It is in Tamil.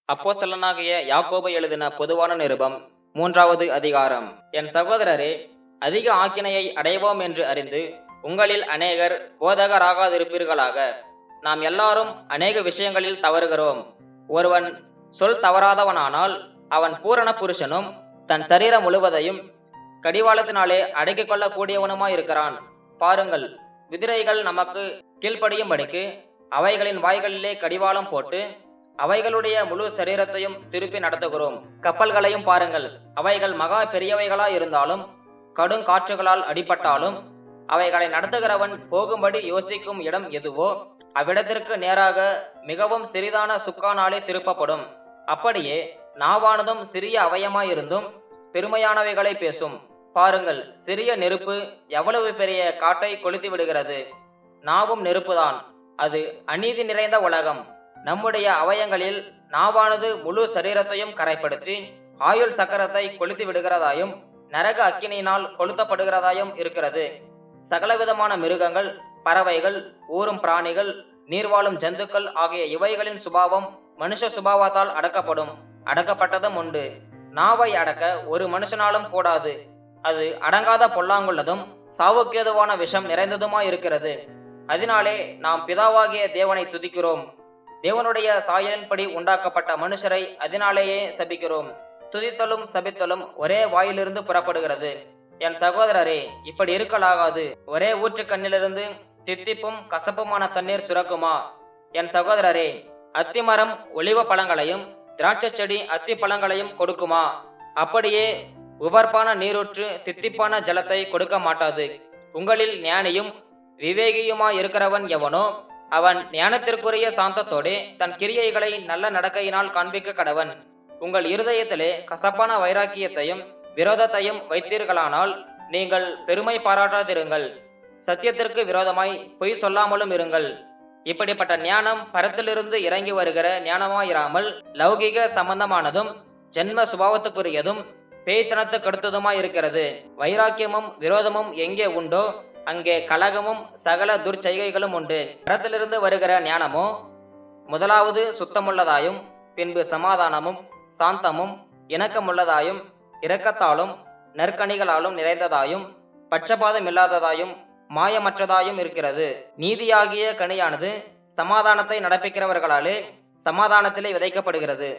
அப்போஸ்தலனாகிய யாக்கோபு எழுதின பொதுவான நிருபம் 3வது அதிகாரம். என் சகோதரரே, அதிக ஆக்கினையை அடைவோம் என்று அறிந்து உங்களில் அநேகர் போதகராகாதிருப்பீர்களாக. நாம் எல்லாரும் அநேக விஷயங்களில் தவறுகிறோம். ஒருவன் சொல் தவறாதவனானால் அவன் பூரண புருஷனும் தன் சரீரம் முழுவதையும் கடிவாளத்தினாலே அடக்கிக் கொள்ளக்கூடியவனுமாயிருக்கிறான். பாருங்கள், குதிரைகள் நமக்கு கீழ்ப்படியும்படிக்கு அவைகளின் வாய்களிலே கடிவாளம் போட்டு அவைகளுடைய முழு சரீரத்தையும் திருப்பி நடத்துகிறோம். கப்பல்களையும் பாருங்கள், அவைகள் மகா பெரியவைகளாயிருந்தாலும் கடும் காற்றுகளால் அடிபட்டாலும் அவைகளை நடத்துகிறவன் போகும்படி யோசிக்கும் இடம் எதுவோ அவ்விடத்திற்கு நேராக மிகவும் சிறிதான சுக்கானாலே திருப்பப்படும். அப்படியே நாவானதும் சிறிய அவயமாயிருந்தும் பெருமையானவைகளை பேசும். பாருங்கள், சிறிய நெருப்பு எவ்வளவு பெரிய காட்டை கொளுத்தி விடுகிறது. நாவும் நெருப்புதான். அது அநீதி நிறைந்த உலகம். நம்முடைய அவயங்களில் நாவானது முழு சரீரத்தையும் கரைப்படுத்தி ஆயுள் சக்கரத்தை கொளுத்தி விடுகிறதாயும் நரக அக்கினியினால் கொளுத்தப்படுகிறதாயும் இருக்கிறது. சகலவிதமான மிருகங்கள், பறவைகள், ஊரும் பிராணிகள், நீர்வாழும் ஜந்துக்கள் ஆகிய இவைகளின் சுபாவம் மனுஷ சுபாவத்தால் அடக்கப்படும். அடக்கப்பட்டதும் உண்டு. நாவை அடக்க ஒரு மனுஷனாலும் கூடாது. அது அடங்காத பொல்லாங்குள்ளதும் சாவுக்கேதுவான விஷம் நிறைந்ததுமாயிருக்கிறது. அதனாலே நாம் பிதாவாகிய தேவனை துதிக்கிறோம். தேவனுடைய சாயலின்படி உண்டாக்கப்பட்ட மனுஷரை அதனாலேயே சபிக்கிறோம். துதித்தலும் சபித்தலும் ஒரே வாயிலிருந்து புறப்படுகிறது. என் சகோதரரே, இப்படி இருக்கலாகாது. ஒரே ஊற்றுக்கண்ணிலிருந்து தித்திப்பும் கசப்புமான தண்ணீர் சுரக்குமா? என் சகோதரரே, அத்திமரம் ஒலிவ பழங்களையும் திராட்சை செடி அத்தி பழங்களையும் கொடுக்குமா? அப்படியே உவர்ப்பான நீரூற்று தித்திப்பான ஜலத்தை கொடுக்க மாட்டாது. உங்களில் ஞானியும் விவேகியுமாயிருக்கிறவன் எவனோ அவன் ஞானத்திற்குரிய சாந்தத்தோடே தன் கிரியைகளை நல்ல நடக்கையினால் காண்பிக்க கடவன். உங்கள் இருதயத்திலே கசப்பான வைராக்கியத்தையும் விரோதத்தையும் வைத்தீர்களானால் நீங்கள் பெருமை பாராட்டாதிருங்கள். சத்தியத்திற்கு விரோதமாய் பொய் சொல்லாமலும் இருங்கள். இப்படிப்பட்ட ஞானம் பரத்திலிருந்து இறங்கி வருகிற ஞானமாயிராமல் லௌகிக சம்பந்தமானதும் ஜென்ம சுபாவத்துக்குரியதும் பேய்த்தனத்துக்கடுத்ததுமாயிருக்கிறது. வைராக்கியமும் விரோதமும் எங்கே உண்டோ அங்கே கலகமும் சகல துர்ச்செய்கைகளும் உண்டு. பரத்திலிருந்து வருகிற ஞானமோ முதலாவது சுத்தமுள்ளதாயும் பின்பு சமாதானமும் சாந்தமும் இணக்கமுள்ளதாயும் இரக்கத்தாலும் நற்கனிகளாலும் நிறைந்ததாயும் பட்சபாதம் இல்லாததாயும் மாயமற்றதாயும் இருக்கிறது. நீதியாகிய கனியானது சமாதானத்தை நடப்பிக்கிறவர்களாலே சமாதானத்திலே விதைக்கப்படுகிறது.